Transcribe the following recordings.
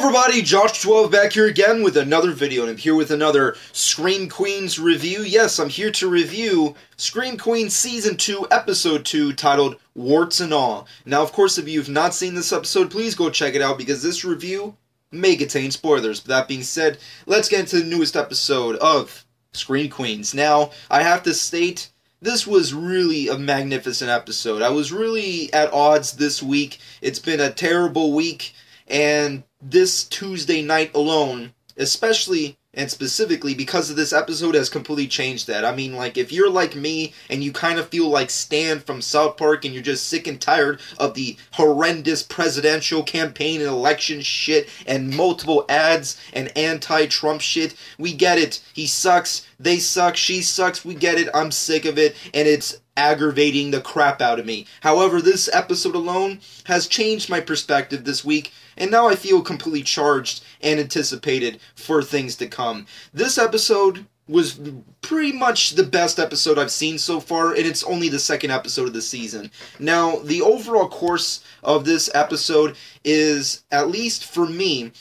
everybody, Josh12 back here again with another video, and I'm here with another Scream Queens review. Yes, I'm here to review Scream Queens Season 2, Episode 2, titled Warts and All. Now, of course, if you've not seen this episode, please go check it out, because this review may contain spoilers. But that being said, let's get into the newest episode of Scream Queens. Now, I have to state, this was really a magnificent episode. I was really at odds this week. It's been a terrible week. And this Tuesday night alone, especially and specifically because of this episode, has completely changed that. I mean, like, if you're like me and you kind of feel like Stan from South Park and you're just sick and tired of the horrendous presidential campaign and election shit and multiple ads and anti-Trump shit, we get it. He sucks, they suck, she sucks, we get it, I'm sick of it, and it's aggravating the crap out of me. However, this episode alone has changed my perspective this week, and now I feel completely charged and anticipated for things to come. This episode was pretty much the best episode I've seen so far, and it's only the second episode of the season. Now, the overall course of this episode is, at least for me,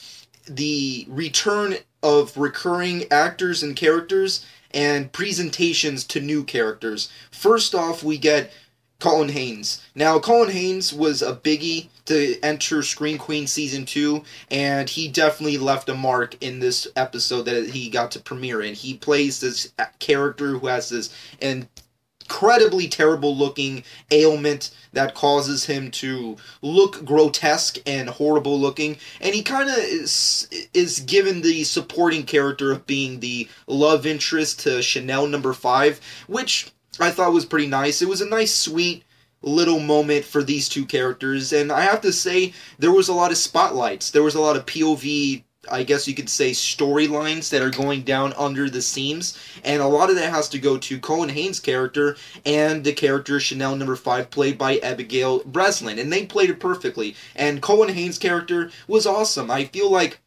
the return of recurring actors and characters and presentations to new characters. First off, we get Colin Haynes. Now, Colin Haynes was a biggie to enter Scream Queen Season 2, and he definitely left a mark in this episode that he got to premiere in. He plays this character who has this incredibly terrible looking ailment that causes him to look grotesque and horrible looking, and he kind of is given the supporting character of being the love interest to Chanel No. 5, which I thought was pretty nice. It was a nice, sweet little moment for these two characters, and I have to say, there was a lot of spotlights. There was a lot of POV, I guess you could say, storylines that are going down under the seams, and a lot of that has to go to Colin Haynes' character and the character Chanel No. 5, played by Abigail Breslin, and they played it perfectly. And Colin Haynes' character was awesome. I feel like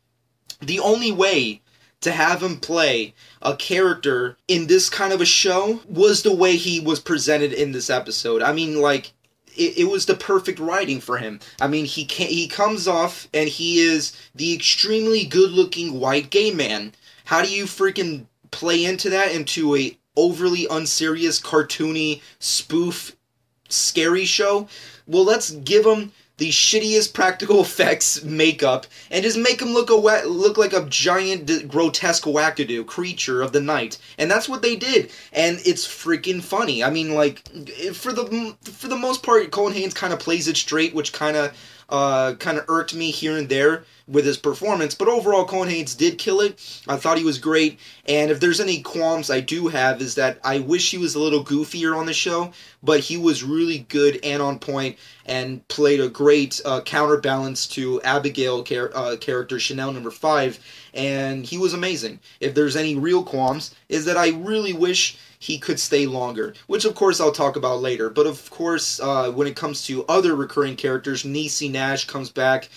the only way to have him play a character in this kind of a show was the way he was presented in this episode. I mean, like, it was the perfect writing for him. I mean, he comes off and he is the extremely good-looking white gay man. How do you freaking play into that, into a overly unserious, cartoony, spoof, scary show? Well, let's give him the shittiest practical effects makeup and just make him look like a giant, grotesque wackadoo creature of the night. And that's what they did, and it's freaking funny. I mean, like, for the most part, Colin Haynes kind of plays it straight, which kind of irked me here and there with his performance, but overall, Colin Haynes did kill it. I thought he was great, and if there's any qualms I do have, is that I wish he was a little goofier on the show, but he was really good and on point, and played a great counterbalance to Abigail character Chanel No. 5, and he was amazing. If there's any real qualms, is that I really wish he could stay longer, which of course I'll talk about later. But of course, when it comes to other recurring characters, Niecy Nash comes back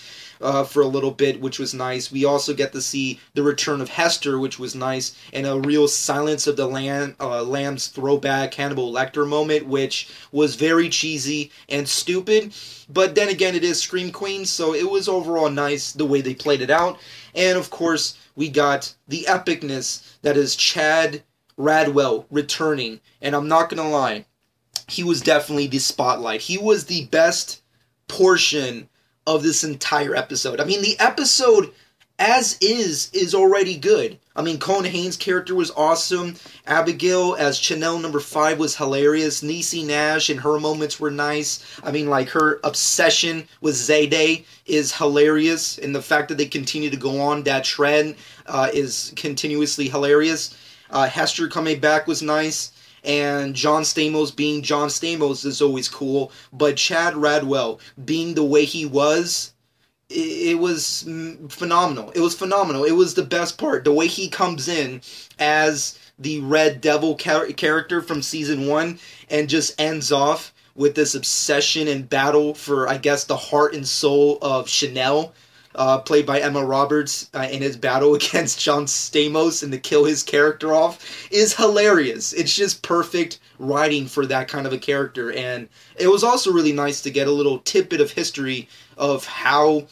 for a little bit, which was nice. We also get to see the return of Hester, which was nice, and a real Silence of the Lambs throwback Hannibal Lecter moment, which was very cheesy and stupid. But then again, it is Scream Queens, so it was overall nice the way they played it out. And of course, we got the epicness that is Chad Radwell returning, and I'm not gonna lie, he was definitely the spotlight. He was the best portion of this entire episode. I mean, the episode as is already good. I mean, Colin Haynes' character was awesome. Abigail as Chanel No. 5 was hilarious. Niecy Nash and her moments were nice. I mean, like, her obsession with Zayday is hilarious, and the fact that they continue to go on that trend is continuously hilarious. Hester coming back was nice, and John Stamos being John Stamos is always cool, but Chad Radwell being the way he was, it was phenomenal. It was phenomenal. It was the best part. The way he comes in as the Red Devil character from Season 1 and just ends off with this obsession and battle for, I guess, the heart and soul of Chanel, played by Emma Roberts, in his battle against John Stamos and to kill his character off, is hilarious. It's just perfect writing for that kind of a character, and it was also really nice to get a little tidbit of history of how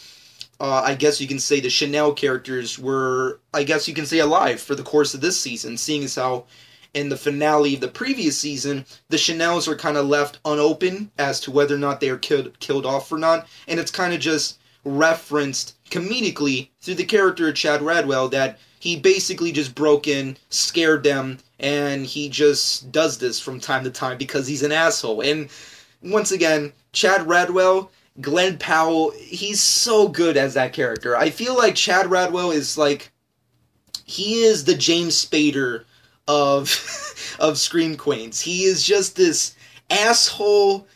I guess you can say the Chanel characters were, I guess you can say, alive for the course of this season, seeing as how in the finale of the previous season, the Chanels are kind of left unopened as to whether or not they are killed off or not, and it's kind of just referenced comedically through the character of Chad Radwell that he basically just broke in, scared them, and he just does this from time to time because he's an asshole. And once again, Chad Radwell, Glenn Powell, he's so good as that character. I feel like Chad Radwell is like, he is the James Spader of of Scream Queens. He is just this asshole,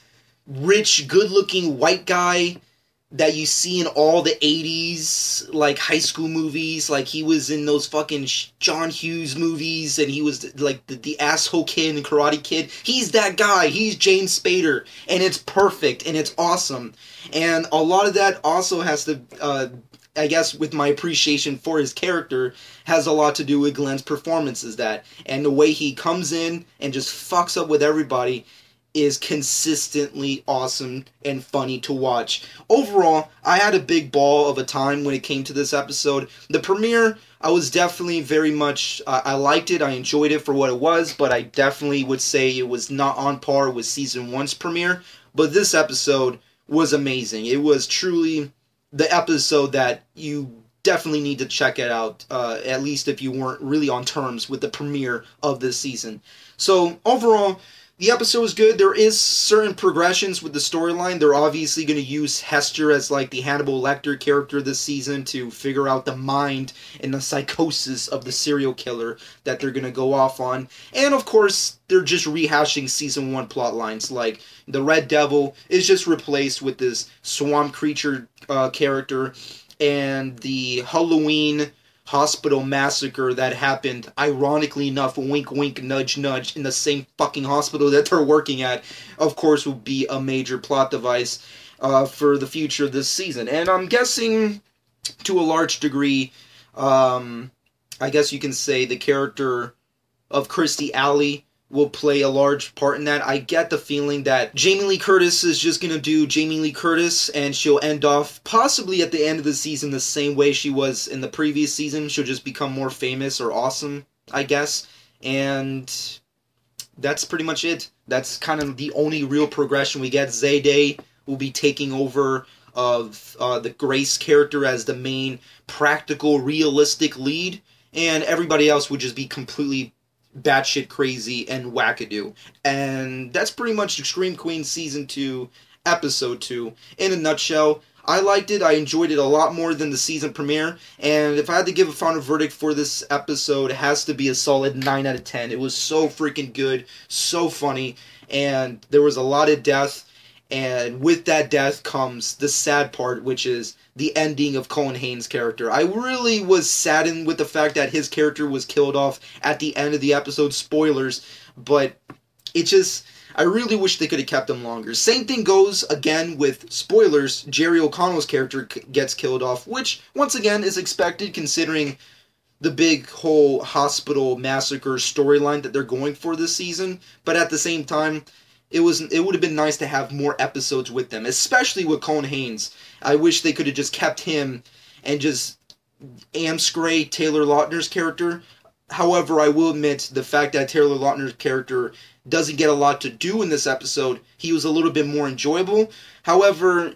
rich, good-looking white guy that you see in all the 80s, like, high school movies. Like, he was in those fucking John Hughes movies, and he was, like, the asshole kid in Karate Kid. He's that guy. He's James Spader, and it's perfect, and it's awesome. And a lot of that also has to, I guess, with my appreciation for his character, has a lot to do with Glenn's performances, and the way he comes in and just fucks up with everybody is consistently awesome and funny to watch. Overall, I had a big ball of a time when it came to this episode. The premiere, I was definitely very much, I liked it, I enjoyed it for what it was, but I definitely would say it was not on par with Season 1's premiere. But this episode was amazing. It was truly the episode that you definitely need to check it out, at least if you weren't really on terms with the premiere of this season. So, overall, the episode was good. There is certain progressions with the storyline. They're obviously going to use Hester as like the Hannibal Lecter character this season to figure out the mind and the psychosis of the serial killer that they're going to go off on. And of course, they're just rehashing Season 1 plot lines. Like, the Red Devil is just replaced with this swamp creature character, and the Halloween hospital massacre that happened, ironically enough, wink wink nudge nudge, in the same fucking hospital that they're working at, of course will be a major plot device for the future of this season. And I'm guessing, to a large degree, I guess you can say the character of Kirstie Alley will play a large part in that. I get the feeling that Jamie Lee Curtis is just going to do Jamie Lee Curtis, and she'll end off possibly at the end of the season the same way she was in the previous season. She'll just become more famous or awesome, I guess. And that's pretty much it. That's kind of the only real progression we get. Zayday will be taking over of the Grace character as the main practical, realistic lead, and everybody else would just be completely batshit crazy and wackadoo. And that's pretty much Scream Queens Season 2, Episode 2. In a nutshell, I liked it. I enjoyed it a lot more than the season premiere. And if I had to give a final verdict for this episode, it has to be a solid 9 out of 10. It was so freaking good, so funny, and there was a lot of death. And with that death comes the sad part, which is the ending of Colin Haynes' character. I really was saddened with the fact that his character was killed off at the end of the episode. Spoilers, but it just, I really wish they could have kept him longer. Same thing goes, again, with spoilers. Jerry O'Connell's character gets killed off, which, once again, is expected considering the big whole hospital massacre storyline that they're going for this season. But at the same time, it would have been nice to have more episodes with them, especially with Colin Haynes. I wish they could have just kept him and just Amscray, Taylor Lautner's character. However, I will admit the fact that Taylor Lautner's character doesn't get a lot to do in this episode, he was a little bit more enjoyable. However,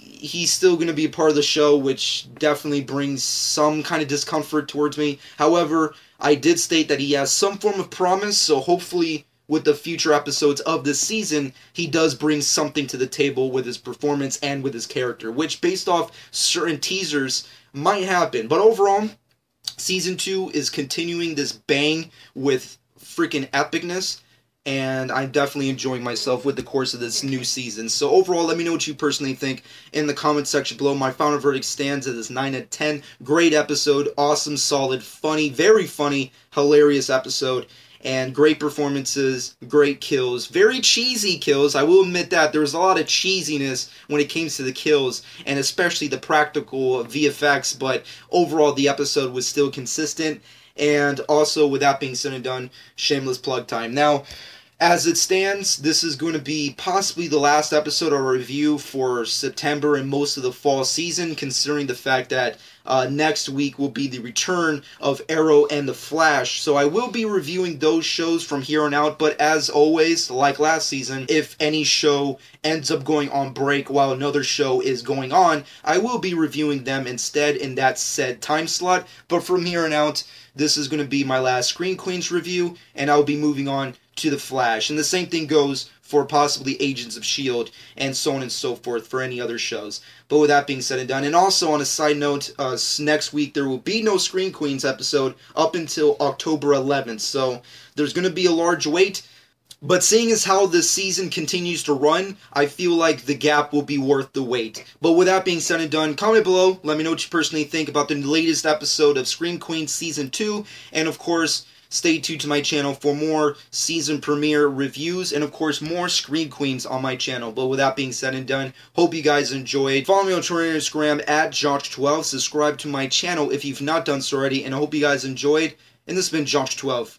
he's still going to be a part of the show, which definitely brings some kind of discomfort towards me. However, I did state that he has some form of promise, so hopefully with the future episodes of this season, he does bring something to the table with his performance and with his character, which, based off certain teasers, might happen. But overall, Season 2 is continuing this bang with freaking epicness, and I'm definitely enjoying myself with the course of this new season. So overall, let me know what you personally think in the comment section below. My final verdict stands at this 9 out of 10. Great episode, awesome, solid, funny, very funny, hilarious episode. And great performances, great kills, very cheesy kills. I will admit that there was a lot of cheesiness when it came to the kills, and especially the practical VFX, but overall the episode was still consistent. And also, with that being said and done, shameless plug time. Now, As it stands, this is going to be possibly the last episode of our review for September and most of the fall season, considering the fact that next week will be the return of Arrow and The Flash. So I will be reviewing those shows from here on out, but as always, like last season, if any show ends up going on break while another show is going on, I will be reviewing them instead in that said time slot. But from here on out, this is going to be my last Screen Queens review, and I'll be moving on to The Flash. And the same thing goes for possibly Agents of S.H.I.E.L.D. and so on and so forth for any other shows. But with that being said and done, and also on a side note, next week there will be no Screen Queens episode up until October 11th. So there's going to be a large wait. But seeing as how this season continues to run, I feel like the gap will be worth the wait. But with that being said and done, comment below, let me know what you personally think about the latest episode of Scream Queens Season 2, and of course, stay tuned to my channel for more season premiere reviews, and of course more Scream Queens on my channel. But with that being said and done, hope you guys enjoyed. Follow me on Twitter and Instagram at Josh12, subscribe to my channel if you've not done so already, and I hope you guys enjoyed, and this has been Josh12.